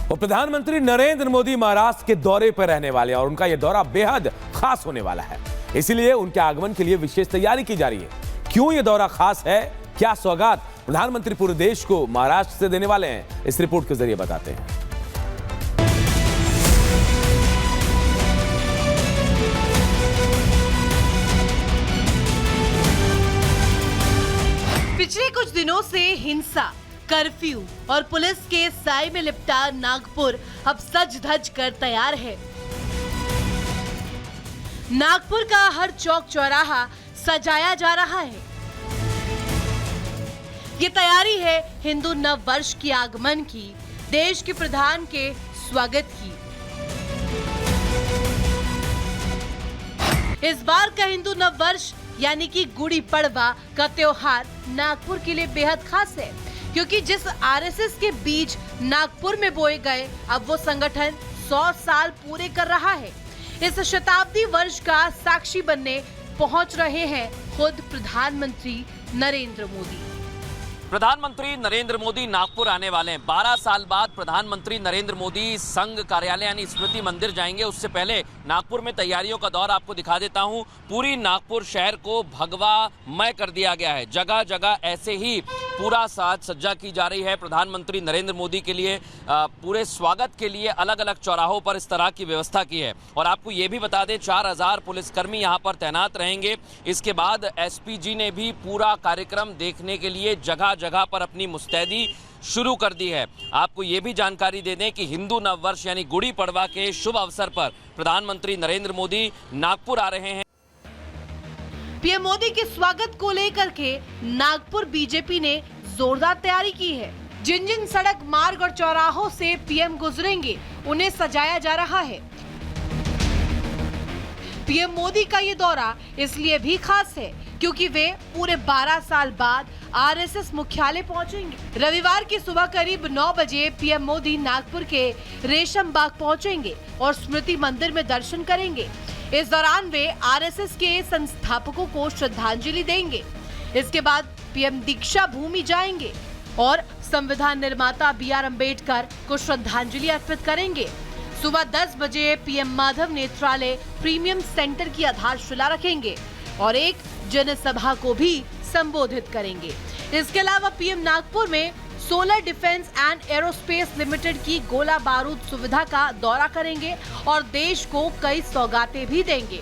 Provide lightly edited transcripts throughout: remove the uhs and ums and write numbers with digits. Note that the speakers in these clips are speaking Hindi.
वो प्रधानमंत्री नरेंद्र मोदी महाराष्ट्र के दौरे पर रहने वाले हैं और उनका यह दौरा बेहद खास होने वाला है। इसीलिए उनके आगमन के लिए विशेष तैयारी की जा रही है। क्यों यह दौरा खास है, क्या सौगात प्रधानमंत्री पूरे देश को महाराष्ट्र से देने वाले हैं, इस रिपोर्ट के जरिए बताते हैं। पिछले कुछ दिनों से हिंसा, कर्फ्यू और पुलिस के साए में लिपटा नागपुर अब सज धज कर तैयार है। नागपुर का हर चौक चौराहा सजाया जा रहा है। ये तैयारी है हिंदू नव वर्ष के आगमन की, देश के प्रधान के स्वागत की। इस बार का हिंदू नव वर्ष यानी कि गुड़ी पड़वा का त्योहार नागपुर के लिए बेहद खास है, क्योंकि जिस आरएसएस के बीज नागपुर में बोए गए, अब वो संगठन 100 साल पूरे कर रहा है। इस शताब्दी वर्ष का साक्षी बनने पहुंच रहे हैं खुद प्रधानमंत्री नरेंद्र मोदी। प्रधानमंत्री नरेंद्र मोदी नागपुर आने वाले हैं। 12 साल बाद प्रधानमंत्री नरेंद्र मोदी संघ कार्यालय यानी स्मृति मंदिर जाएंगे। उससे पहले नागपुर में तैयारियों का दौर आपको दिखा देता हूं। पूरी नागपुर शहर को भगवामय कर दिया गया है। जगह जगह ऐसे ही पूरा साज सज्जा की जा रही है। प्रधानमंत्री नरेंद्र मोदी के लिए पूरे स्वागत के लिए अलग अलग चौराहों पर इस तरह की व्यवस्था की है। और आपको ये भी बता दें, 4000 पुलिसकर्मी यहाँ पर तैनात रहेंगे। इसके बाद एसपीजी ने भी पूरा कार्यक्रम देखने के लिए जगह जगह पर अपनी मुस्तैदी शुरू कर दी है। आपको ये भी जानकारी दे दें कि हिंदू नव वर्ष यानी गुड़ी पड़वा के शुभ अवसर पर प्रधानमंत्री नरेंद्र मोदी नागपुर आ रहे हैं। पीएम मोदी के स्वागत को लेकर के नागपुर बीजेपी ने जोरदार तैयारी की है। जिन जिन सड़क, मार्ग और चौराहों से पीएम गुजरेंगे, उन्हें सजाया जा रहा है। पीएम मोदी का ये दौरा इसलिए भी खास है क्योंकि वे पूरे 12 साल बाद आरएसएस मुख्यालय पहुंचेंगे। रविवार की सुबह करीब 9 बजे पीएम मोदी नागपुर के रेशम बाग पहुंचेंगे और स्मृति मंदिर में दर्शन करेंगे। इस दौरान वे आरएसएस के संस्थापकों को श्रद्धांजलि देंगे। इसके बाद पीएम दीक्षा भूमि जाएंगे और संविधान निर्माता बी.आर. अम्बेडकर को श्रद्धांजलि अर्पित करेंगे। सुबह 10 बजे पीएम माधव नेत्रालय प्रीमियम सेंटर की आधारशिला रखेंगे और एक जनसभा को भी संबोधित करेंगे। इसके अलावा पीएम नागपुर में solar defence and aerospace limited की गोला बारूद सुविधा का दौरा करेंगे और देश को कई सौगातें भी देंगे।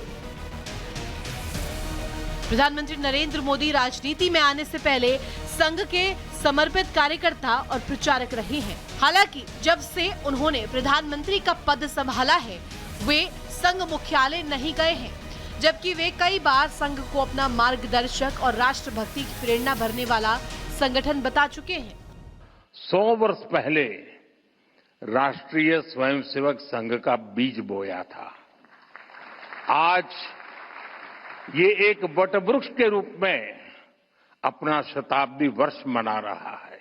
प्रधानमंत्री नरेंद्र मोदी राजनीति में आने से पहले संघ के समर्पित कार्यकर्ता और प्रचारक रहे हैं। हालांकि जब से उन्होंने प्रधानमंत्री का पद संभाला है, वे संघ मुख्यालय नहीं गए हैं, जबकि वे कई बार संघ को अपना मार्गदर्शक और राष्ट्रभक्ति की प्रेरणा भरने वाला संगठन बता चुके हैं। 100 वर्ष पहले राष्ट्रीय स्वयंसेवक संघ का बीज बोया था। आज ये एक वटवृक्ष के रूप में अपना शताब्दी वर्ष मना रहा है।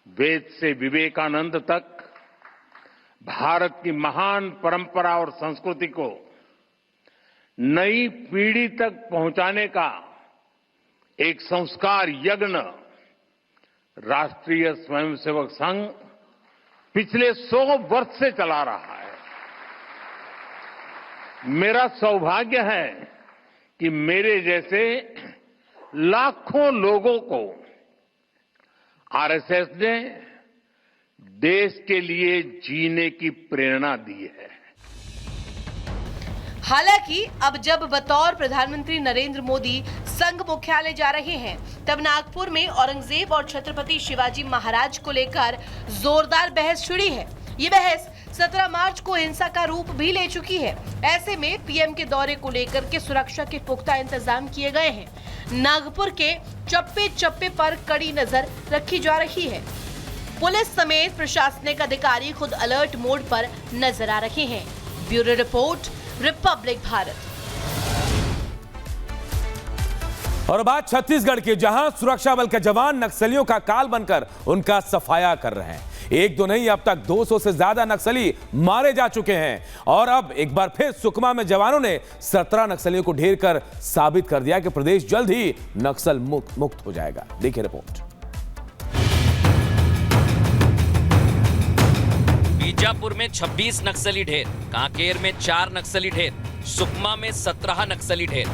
वेद से विवेकानंद तक भारत की महान परंपरा और संस्कृति को नई पीढ़ी तक पहुंचाने का एक संस्कार यज्ञ राष्ट्रीय स्वयंसेवक संघ पिछले 100 वर्ष से चला रहा है। मेरा सौभाग्य है कि मेरे जैसे लाखों लोगों को आरएसएस ने देश के लिए जीने की प्रेरणा दी है। हालांकि अब जब बतौर प्रधानमंत्री नरेंद्र मोदी संघ मुख्यालय जा रहे हैं, तब नागपुर में औरंगजेब और छत्रपति शिवाजी महाराज को लेकर जोरदार बहस छिड़ी है। ये बहस 17 मार्च को हिंसा का रूप भी ले चुकी है। ऐसे में पीएम के दौरे को लेकर के सुरक्षा के पुख्ता इंतजाम किए गए हैं। नागपुर के चप्पे चप्पे पर कड़ी नजर रखी जा रही है। पुलिस समेत प्रशासनिक अधिकारी खुद अलर्ट मोड पर नजर आ रहे हैं। Bureau report, Republic Bharat. और बात छत्तीसगढ़ की, जहां सुरक्षा बल के जवान नक्सलियों का काल बनकर उनका सफाया कर रहे हैं। एक दो नहीं, अब तक 200 से ज्यादा नक्सली मारे जा चुके हैं और अब एक बार फिर सुकमा में जवानों ने 17 नक्सलियों को ढेर कर साबित कर दिया कि प्रदेश जल्द ही नक्सल मुक्त हो जाएगा। देखिए रिपोर्ट। बीजापुर में 26 नक्सली ढेर, कांकेर में 4 नक्सली ढेर, सुकमा में 17 नक्सली ढेर।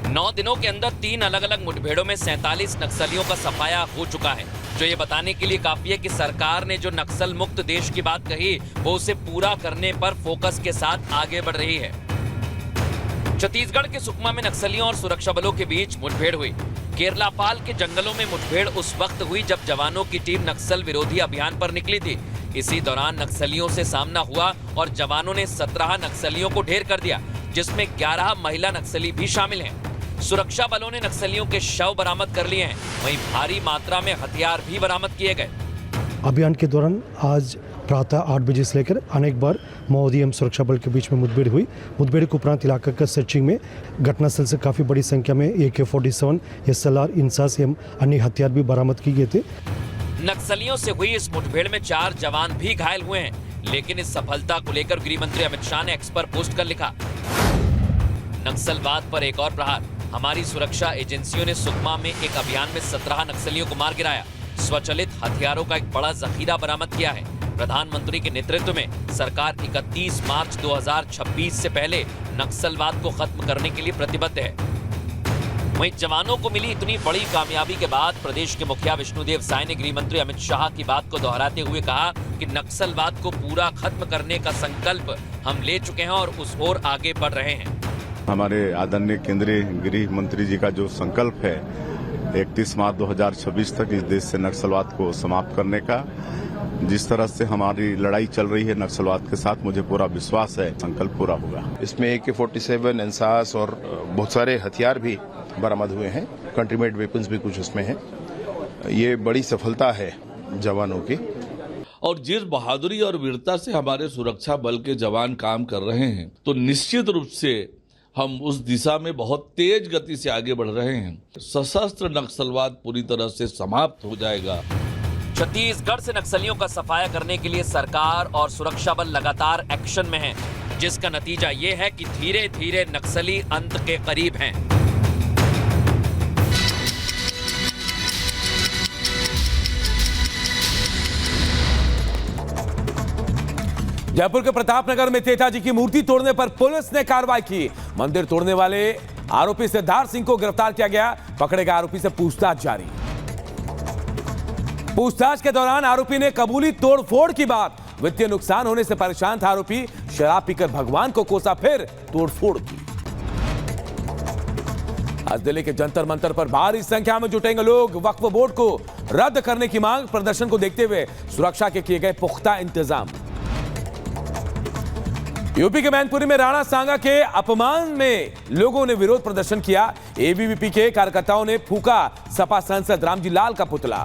9 दिनों के अंदर 3 अलग अलग मुठभेड़ों में 47 नक्सलियों का सफाया हो चुका है, जो ये बताने के लिए काफी है कि सरकार ने जो नक्सल मुक्त देश की बात कही वो उसे पूरा करने पर फोकस के साथ आगे बढ़ रही है। छत्तीसगढ़ के सुकमा में नक्सलियों और सुरक्षा बलों के बीच मुठभेड़ हुई। केरलापाल के जंगलों में मुठभेड़ उस वक्त हुई जब जवानों की टीम नक्सल विरोधी अभियान पर निकली थी। इसी दौरान नक्सलियों से सामना हुआ और जवानों ने 17 नक्सलियों को ढेर कर दिया, जिसमें 11 महिला नक्सली भी शामिल हैं। सुरक्षा बलों ने नक्सलियों के शव बरामद कर लिए हैं, वहीं भारी मात्रा में हथियार भी बरामद किए गए। अभियान के दौरान आज प्रातः 8 बजे से लेकर अनेक बार माओवादी एवं सुरक्षा बल के बीच में मुठभेड़ हुई। मुठभेड़ के उपरांत इलाका का सर्चिंग में घटनास्थल से काफ़ी बड़ी संख्या में AK-47, SLR, इंसास एवं अन्य हथियार भी बरामद किए गए थे। नक्सलियों से हुई इस मुठभेड़ में 4 जवान भी घायल हुए हैं, लेकिन इस सफलता को लेकर गृह मंत्री अमित शाह ने एक्स पर पोस्ट कर लिखा, नक्सलवाद पर एक और प्रहार। हमारी सुरक्षा एजेंसियों ने सुकमा में एक अभियान में 17 नक्सलियों को मार गिराया। स्वचलित हथियारों का एक बड़ा जखीरा बरामद किया है। प्रधानमंत्री के नेतृत्व में सरकार 31 मार्च 2026 से पहले नक्सलवाद को खत्म करने के लिए प्रतिबद्ध है। वहीं जवानों को मिली इतनी बड़ी कामयाबी के बाद प्रदेश के मुखिया विष्णुदेव साय ने गृह मंत्री अमित शाह की बात को दोहराते हुए कहा कि नक्सलवाद को पूरा खत्म करने का संकल्प हम ले चुके हैं और उस ओर आगे बढ़ रहे हैं। हमारे आदरणीय केंद्रीय गृह मंत्री जी का जो संकल्प है 31 मार्च 2026 तक इस देश से नक्सलवाद को समाप्त करने का, जिस तरह से हमारी लड़ाई चल रही है नक्सलवाद के साथ, मुझे पूरा विश्वास है संकल्प पूरा होगा। इसमें AK-47, इंसास और बहुत सारे हथियार भी बरामद हुए हैं। कंट्रीमेड वेपन्स भी कुछ उसमें हैं। ये बड़ी सफलता है जवानों की। और जिस बहादुरी और वीरता से हमारे सुरक्षा बल के जवान काम कर रहे हैं, तो निश्चित रूप से हम उस दिशा में बहुत तेज गति से आगे बढ़ रहे हैं। सशस्त्र नक्सलवाद पूरी तरह से समाप्त हो जाएगा। छत्तीसगढ़ से नक्सलियों का सफाया करने के लिए सरकार और सुरक्षा बल लगातार एक्शन में हैं, जिसका नतीजा ये है कि धीरे धीरे नक्सली अंत के करीब हैं। जयपुर के प्रतापनगर में तेता जी की मूर्ति तोड़ने पर पुलिस ने कार्रवाई की। मंदिर तोड़ने वाले आरोपी सिद्धार्थ सिंह को गिरफ्तार किया गया। पकड़े गए आरोपी से पूछताछ जारी। पूछताछ के दौरान आरोपी ने कबूली तोड़फोड़ की बात। वित्तीय नुकसान होने से परेशान था आरोपी। शराब पीकर भगवान को कोसा, फिर तोड़फोड़ की। आज दिल्ली के जंतर मंतर पर भारी संख्या में जुटेंगे लोग। वक्फ बोर्ड को रद्द करने की मांग। प्रदर्शन को देखते हुए सुरक्षा के किए गए पुख्ता इंतजाम। यूपी के मैनपुरी में राणा सांगा के अपमान में लोगों ने विरोध प्रदर्शन किया। एबीवीपी के कार्यकर्ताओं ने फूका सपा सांसद रामजी लाल का पुतला।